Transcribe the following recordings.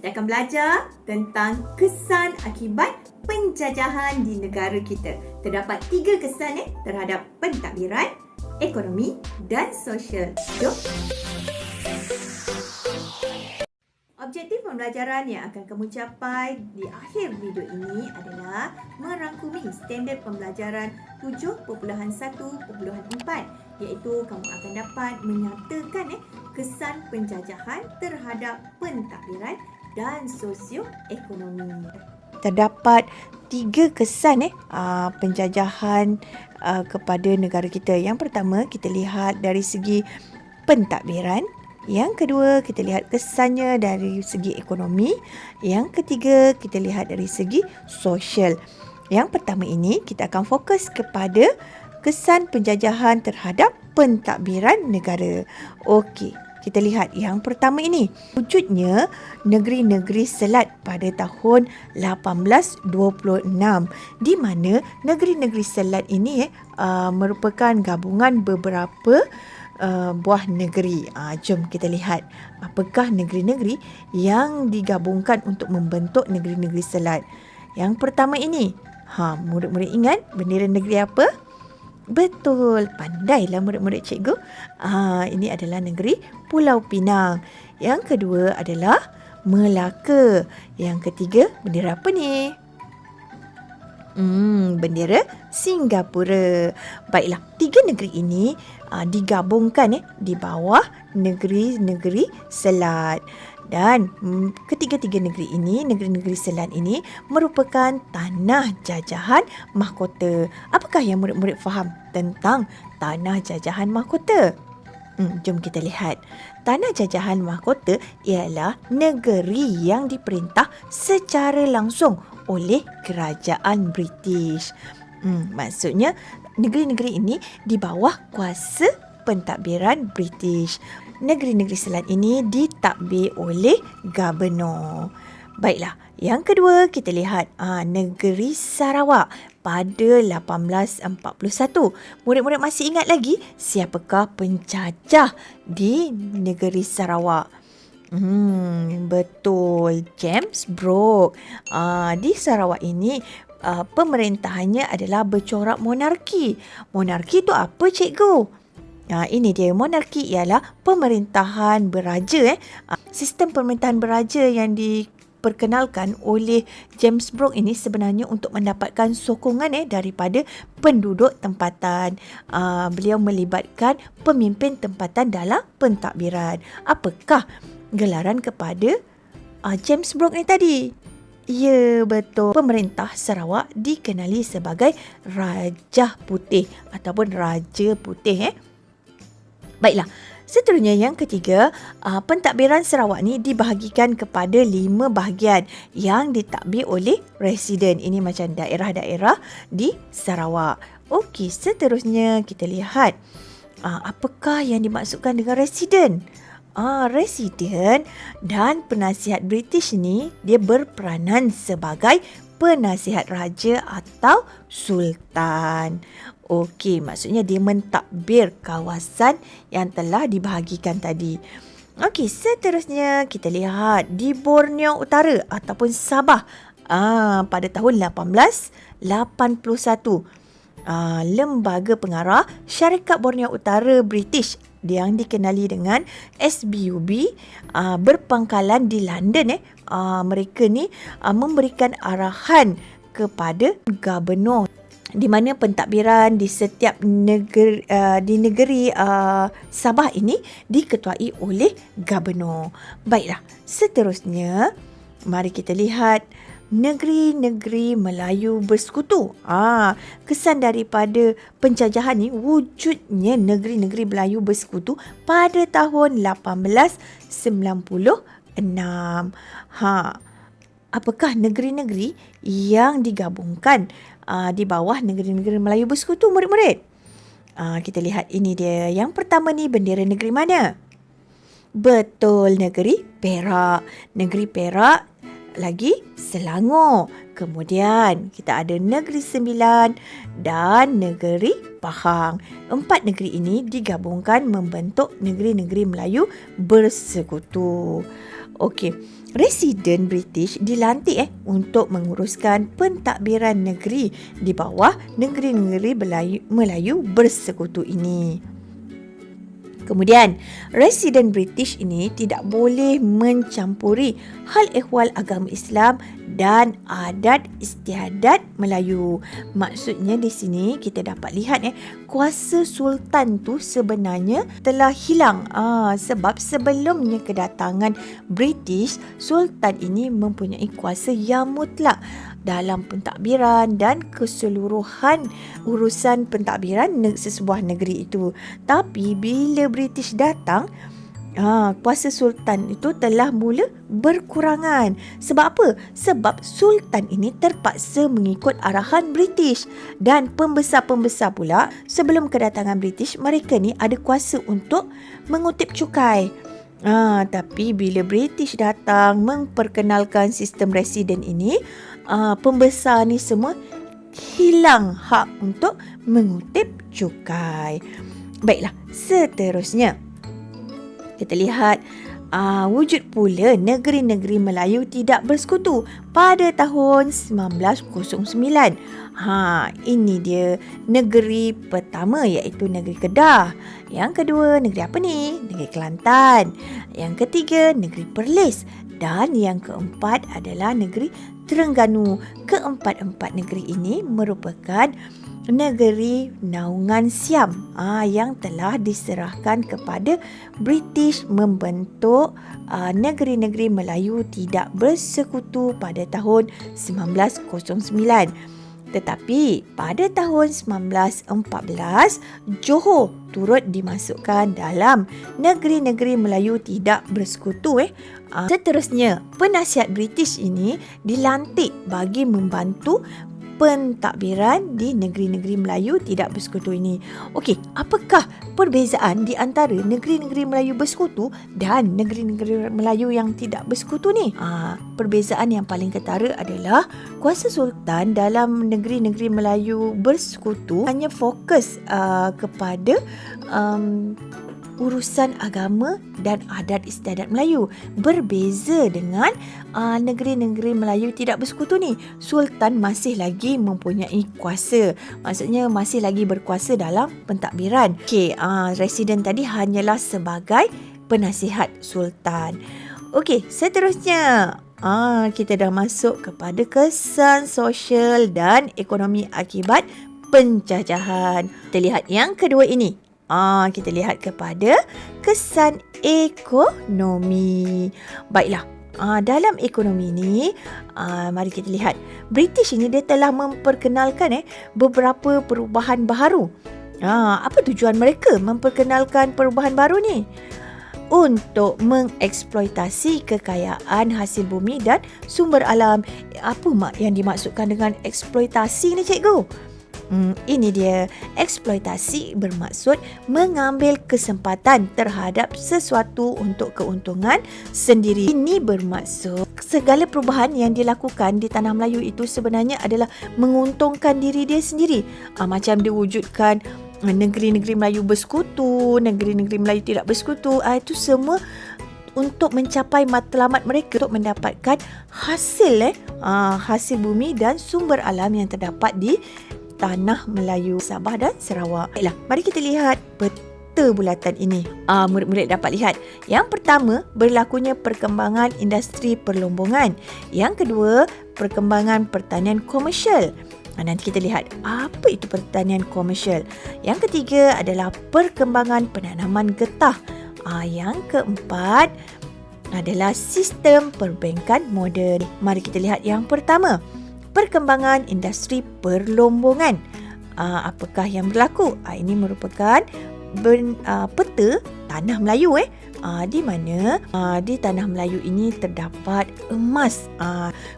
Kita akan belajar tentang kesan akibat penjajahan di negara kita. Terdapat 3 kesan terhadap pentadbiran, ekonomi dan sosial. Jom. Objektif pembelajaran yang akan kamu capai di akhir video ini adalah merangkumi standard pembelajaran 7.1.4, iaitu kamu akan dapat menyatakan kesan penjajahan terhadap pentadbiran dan sosioekonomi. Terdapat 3 kesan penjajahan kepada negara kita. Yang pertama, kita lihat dari segi pentadbiran. Yang kedua, kita lihat kesannya dari segi ekonomi. Yang ketiga, kita lihat dari segi sosial. Yang pertama ini, kita akan fokus kepada kesan penjajahan terhadap pentadbiran negara. Okey, kita lihat yang pertama ini. Wujudnya negeri-negeri selat pada tahun 1826, di mana negeri-negeri selat ini merupakan gabungan beberapa buah negeri. Jom kita lihat apakah negeri-negeri yang digabungkan untuk membentuk negeri-negeri selat. Yang pertama ini, murid-murid ingat bendera negeri apa? Betul, pandailah murid-murid cikgu. Ini adalah negeri Pulau Pinang. Yang kedua adalah Melaka. Yang ketiga, bendera apa ni? Bendera Singapura. Baiklah, 3 negeri ini digabungkan di bawah negeri-negeri selat. Dan ketiga-tiga negeri ini, negeri-negeri selat ini merupakan tanah jajahan mahkota. Apakah yang murid-murid faham tentang tanah jajahan mahkota? Jom kita lihat. Tanah jajahan mahkota ialah negeri yang diperintah secara langsung oleh kerajaan British. Maksudnya negeri-negeri ini di bawah kuasa pentadbiran British. Negeri-negeri selat ini ditadbir oleh Gubernur. Baiklah, yang kedua kita lihat negeri Sarawak pada 1841. Murid-murid masih ingat lagi siapakah penjajah di negeri Sarawak? Betul, James Brooke. Di Sarawak ini pemerintahannya adalah bercorak monarki. Monarki itu apa, cikgu? Ini dia, monarki ialah pemerintahan beraja. Sistem pemerintahan beraja yang diperkenalkan oleh James Brooke ini sebenarnya untuk mendapatkan sokongan daripada penduduk tempatan. Beliau melibatkan pemimpin tempatan dalam pentadbiran. Apakah gelaran kepada James Brooke ni tadi? Ya, betul. Pemerintah Sarawak dikenali sebagai Raja Putih ataupun Raja Putih. Baiklah, seterusnya yang ketiga, pentadbiran Sarawak ni dibahagikan kepada 5 bahagian yang ditadbir oleh residen. Ini macam daerah-daerah di Sarawak. Okey, seterusnya kita lihat apakah yang dimaksudkan dengan residen. Residen dan penasihat British ni dia berperanan sebagai penasihat raja atau sultan. Okey, maksudnya dia mentadbir kawasan yang telah dibahagikan tadi. Okey, seterusnya kita lihat di Borneo Utara ataupun Sabah pada tahun 1881. Lembaga pengarah Syarikat Borneo Utara British yang dikenali dengan SBUB berpangkalan di London. Mereka ni memberikan arahan kepada Gubernur, di mana pentadbiran di setiap negeri di negeri Sabah ini diketuai oleh Gubernur. Baiklah, seterusnya mari kita lihat negeri-negeri Melayu bersekutu. Kesan daripada penjajahan ni, wujudnya negeri-negeri Melayu bersekutu pada tahun 1896. Apakah negeri-negeri yang digabungkan di bawah negeri-negeri Melayu bersekutu, murid-murid? Kita lihat ini dia. Yang pertama ni, bendera negeri mana? Betul, negeri Perak. Negeri Perak, lagi Selangor. Kemudian kita ada negeri Sembilan dan negeri Pahang. 4 negeri ini digabungkan membentuk negeri-negeri Melayu bersekutu. Okey, Residen British dilantik untuk menguruskan pentadbiran negeri di bawah negeri-negeri Melayu bersekutu ini. Kemudian, residen British ini tidak boleh mencampuri hal ehwal agama Islam dan adat istiadat Melayu. Maksudnya di sini kita dapat lihat kuasa sultan tu sebenarnya telah hilang. Sebab sebelumnya kedatangan British, sultan ini mempunyai kuasa yang mutlak dalam pentadbiran dan keseluruhan urusan pentadbiran sesebuah negeri itu. Tapi bila British datang, kuasa sultan itu telah mula berkurangan. Sebab apa? Sebab sultan ini terpaksa mengikut arahan British. Dan pembesar-pembesar pula, sebelum kedatangan British, mereka ni ada kuasa untuk mengutip cukai. Tapi bila British datang memperkenalkan sistem residen ini, pembesar ni semua hilang hak untuk mengutip cukai. Baiklah, seterusnya kita lihat wujud pula negeri-negeri Melayu tidak bersekutu pada tahun 1909. Ini dia negeri pertama, iaitu negeri Kedah. Yang kedua, negeri apa ni? Negeri Kelantan. Yang ketiga, negeri Perlis. Dan yang keempat adalah negeri Terengganu. Keempat-empat negeri ini merupakan negeri naungan Siam yang telah diserahkan kepada British membentuk negeri-negeri Melayu tidak bersekutu pada tahun 1909. Tetapi pada tahun 1914, Johor turut dimasukkan dalam negeri-negeri Melayu tidak bersekutu. Seterusnya, penasihat British ini dilantik bagi membantu pentadbiran di negeri-negeri Melayu tidak bersekutu ini. Okey, apakah perbezaan di antara negeri-negeri Melayu bersekutu dan negeri-negeri Melayu yang tidak bersekutu ni? Perbezaan yang paling ketara adalah kuasa sultan dalam negeri-negeri Melayu bersekutu hanya fokus kepada urusan agama dan adat istiadat Melayu. Berbeza dengan negeri-negeri Melayu tidak bersekutu ni, sultan masih lagi mempunyai kuasa. Maksudnya masih lagi berkuasa dalam pentadbiran. Okey, residen tadi hanyalah sebagai penasihat sultan. Okey, seterusnya kita dah masuk kepada kesan sosial dan ekonomi akibat penjajahan. Kita lihat yang kedua ini. Kita lihat kepada kesan ekonomi. Baiklah, dalam ekonomi ni, mari kita lihat. British ini dia telah memperkenalkan beberapa perubahan baru. Apa tujuan mereka memperkenalkan perubahan baru ni? Untuk mengeksploitasi kekayaan hasil bumi dan sumber alam. Apa yang dimaksudkan dengan eksploitasi ni, cikgu? Ini dia. Eksploitasi bermaksud mengambil kesempatan terhadap sesuatu untuk keuntungan sendiri. Ini bermaksud segala perubahan yang dilakukan di tanah Melayu itu sebenarnya adalah menguntungkan diri dia sendiri. Macam dia wujudkan negeri-negeri Melayu bersekutu, negeri-negeri Melayu tidak bersekutu. Itu semua untuk mencapai matlamat mereka untuk mendapatkan hasil hasil bumi dan sumber alam yang terdapat di tanah Melayu, Sabah dan Sarawak. Baiklah, mari kita lihat peta bulatan ini. Murid-murid dapat lihat. Yang pertama, berlakunya perkembangan industri perlombongan. Yang kedua, perkembangan pertanian komersial. Nanti kita lihat apa itu pertanian komersial. Yang ketiga adalah perkembangan penanaman getah. Yang keempat adalah sistem perbankan moden. Mari kita lihat yang pertama, perkembangan industri perlombongan. Apakah yang berlaku? Ini merupakan peta tanah Melayu di mana di tanah Melayu ini terdapat emas.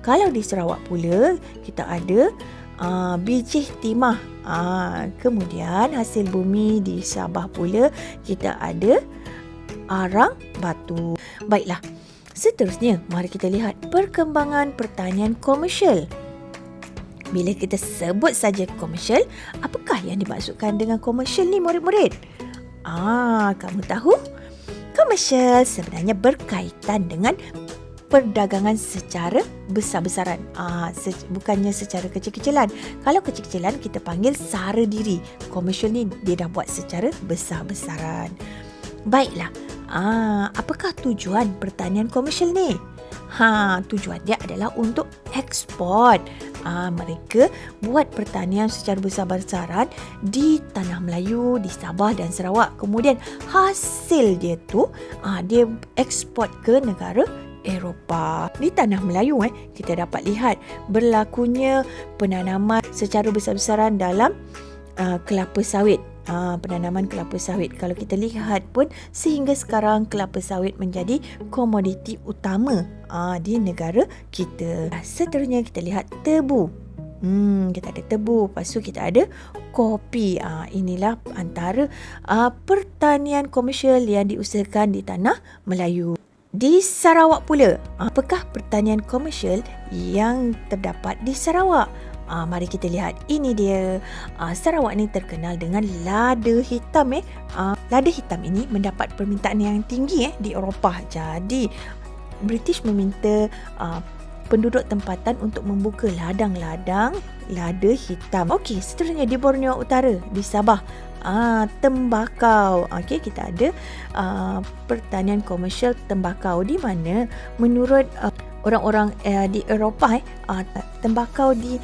Kalau di Sarawak pula kita ada biji timah. Kemudian hasil bumi di Sabah pula kita ada arang batu. Baiklah, seterusnya mari kita lihat perkembangan pertanian komersial. Bila kita sebut saja komersial, apakah yang dimaksudkan dengan komersial ni, murid-murid? Kamu tahu? Komersial sebenarnya berkaitan dengan perdagangan secara besar-besaran. Bukannya secara kecil-kecilan. Kalau kecil-kecilan kita panggil sara diri. Komersial ni dia dah buat secara besar-besaran. Baiklah. Apakah tujuan pertanian komersial ni? Tujuan dia adalah untuk ekspor. Mereka buat pertanian secara besar-besaran di Tanah Melayu, di Sabah dan Sarawak. Kemudian hasil dia tu dia ekspor ke negara Eropah. Di Tanah Melayu kita dapat lihat berlakunya penanaman secara besar-besaran dalam kelapa sawit. Penanaman kelapa sawit. Kalau kita lihat pun sehingga sekarang kelapa sawit menjadi komoditi utama di negara kita. Seterusnya kita lihat tebu. Kita ada tebu, lepas tu kita ada kopi. Inilah antara pertanian komersial yang diusahakan di Tanah Melayu. Di Sarawak pula, apakah pertanian komersial yang terdapat di Sarawak? Mari kita lihat. Ini dia. Sarawak ni terkenal dengan lada hitam. Lada hitam ini mendapat permintaan yang tinggi di Eropah. Jadi British meminta penduduk tempatan untuk membuka ladang-ladang lada hitam. Okey, seterusnya di Borneo Utara, di Sabah, tembakau. Okey, kita ada pertanian komersial tembakau di mana menurut orang-orang di Eropah tembakau di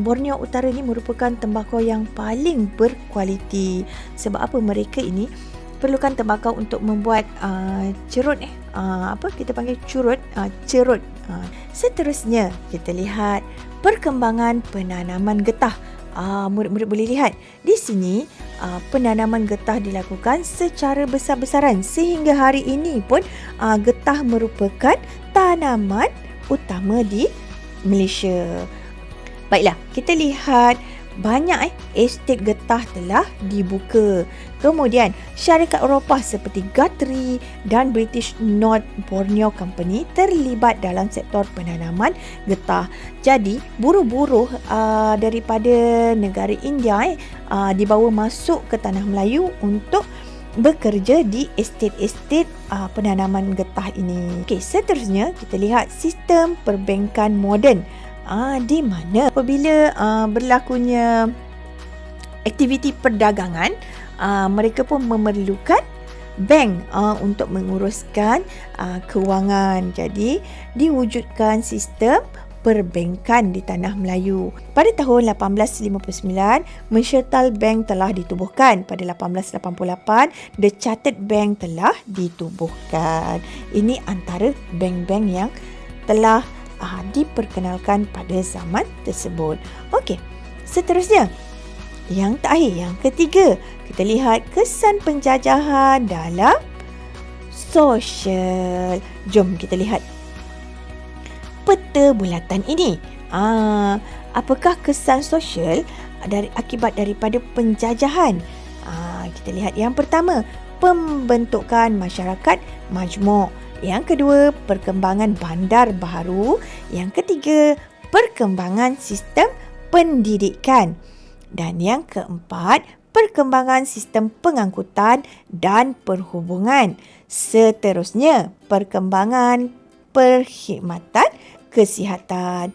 Borneo Utara ni merupakan tembakau yang paling berkualiti. Sebab apa? Mereka ini perlukan tembakau untuk membuat cerut kita panggil cerut. Seterusnya kita lihat perkembangan penanaman getah. Murid-murid boleh lihat di sini penanaman getah dilakukan secara besar-besaran sehingga hari ini pun getah merupakan tanaman utama di Malaysia. Baiklah, kita lihat banyak estet getah telah dibuka. Kemudian syarikat Eropah seperti Guthrie dan British North Borneo Company terlibat dalam sektor penanaman getah. Jadi buruh-buruh daripada negara India dibawa masuk ke Tanah Melayu untuk bekerja di estet-estet penanaman getah ini. Okey, seterusnya kita lihat sistem perbankan moden. Di mana apabila berlakunya aktiviti perdagangan, mereka pun memerlukan bank untuk menguruskan kewangan. Jadi diwujudkan sistem perbankan di Tanah Melayu. Pada tahun 1859, Mercantile Bank telah ditubuhkan. Pada 1888, The Chartered Bank telah ditubuhkan. Ini antara bank-bank yang telah diperkenalkan pada zaman tersebut. Okey, seterusnya yang terakhir, yang ketiga, kita lihat kesan penjajahan dalam sosial. Jom kita lihat peta bulatan ini. Apakah kesan sosial akibat daripada penjajahan? Kita lihat yang pertama, pembentukan masyarakat majmuk. Yang kedua, perkembangan bandar baharu. Yang ketiga, perkembangan sistem pendidikan. Dan yang keempat, perkembangan sistem pengangkutan dan perhubungan. Seterusnya, perkembangan perkhidmatan kesihatan.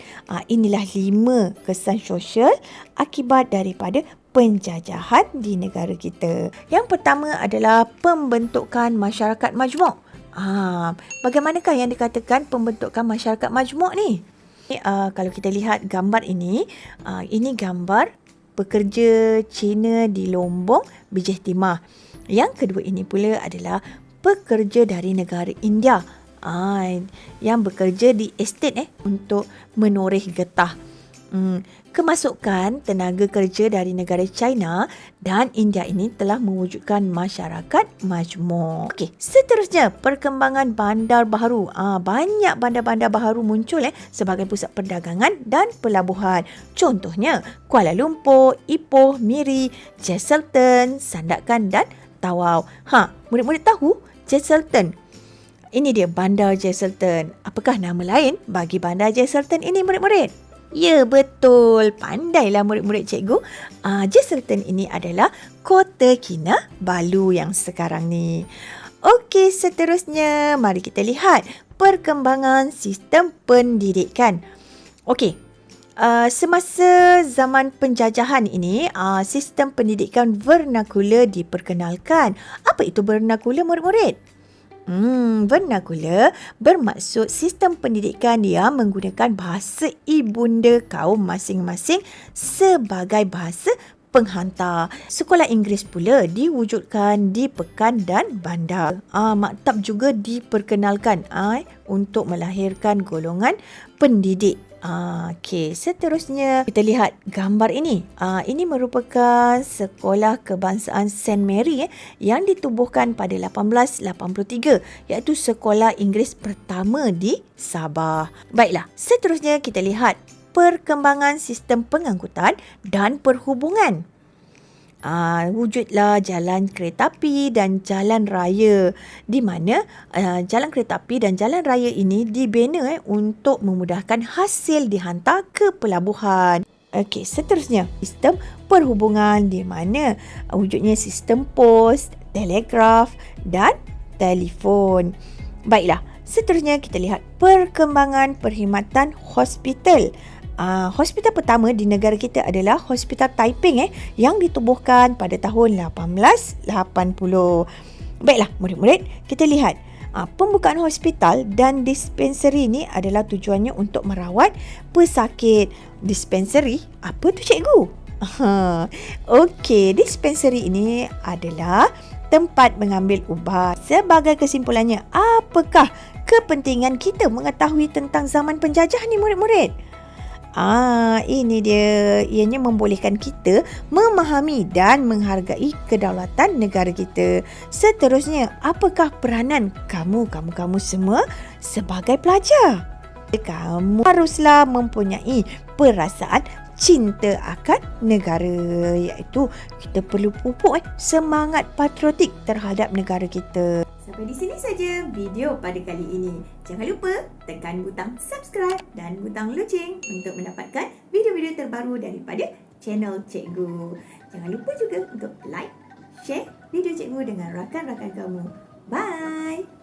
Inilah 5 kesan sosial akibat daripada penjajahan di negara kita. Yang pertama adalah pembentukan masyarakat majmuk. Bagaimanakah yang dikatakan pembentukan masyarakat majmuk ni? Kalau kita lihat gambar ini gambar pekerja Cina di Lombong, Bijih Timah. Yang kedua ini pula adalah pekerja dari negara India yang bekerja di estet untuk menoreh getah. Kemasukan tenaga kerja dari negara China dan India ini telah mewujudkan masyarakat majmuk. Okey, seterusnya perkembangan bandar baharu. Banyak bandar-bandar baharu muncul sebagai pusat perdagangan dan pelabuhan. Contohnya Kuala Lumpur, Ipoh, Miri, Jesselton, Sandakan dan Tawau. Murid-murid tahu Jesselton? Ini dia bandar Jesselton. Apakah nama lain bagi bandar Jesselton ini, murid-murid? Ya, betul. Pandailah murid-murid cikgu. Jesselton ini adalah Kota Kinabalu yang sekarang ni. Okey, seterusnya mari kita lihat perkembangan sistem pendidikan. Okey, semasa zaman penjajahan ini, sistem pendidikan vernakular diperkenalkan. Apa itu vernakular, murid-murid? Vernakular bermaksud sistem pendidikan yang menggunakan bahasa ibunda kaum masing-masing sebagai bahasa penghantar. Sekolah Inggeris pula diwujudkan di pekan dan bandar. Maktab juga diperkenalkan untuk melahirkan golongan pendidik. Okey, seterusnya kita lihat gambar ini. Ini merupakan sekolah kebangsaan St. Mary yang ditubuhkan pada 1883, iaitu sekolah Inggeris pertama di Sabah. Baiklah, seterusnya kita lihat perkembangan sistem pengangkutan dan perhubungan. Wujudlah jalan kereta api dan jalan raya, di mana jalan kereta api dan jalan raya ini dibina untuk memudahkan hasil dihantar ke pelabuhan. Okey, seterusnya sistem perhubungan, di mana wujudnya sistem pos, telegraf dan telefon. Baiklah, seterusnya kita lihat perkembangan perkhidmatan hospital. Hospital pertama di negara kita adalah Hospital Taiping yang ditubuhkan pada tahun 1880. Baiklah, murid-murid, kita lihat pembukaan hospital dan dispenseri ni adalah tujuannya untuk merawat pesakit. Dispenseri, apa tu cikgu? Okey, dispenseri ini adalah tempat mengambil ubat. Sebagai kesimpulannya, apakah kepentingan kita mengetahui tentang zaman penjajah ni, murid-murid? Ini dia. Ianya membolehkan kita memahami dan menghargai kedaulatan negara kita. Seterusnya, apakah peranan kamu semua sebagai pelajar? Kamu haruslah mempunyai perasaan cinta akan negara, iaitu kita perlu pupuk semangat patriotik terhadap negara kita. Sampai di sini saja video pada kali ini. Jangan lupa tekan butang subscribe dan butang loceng untuk mendapatkan video-video terbaru daripada channel Cikgu. Jangan lupa juga untuk like, share video Cikgu dengan rakan-rakan kamu. Bye!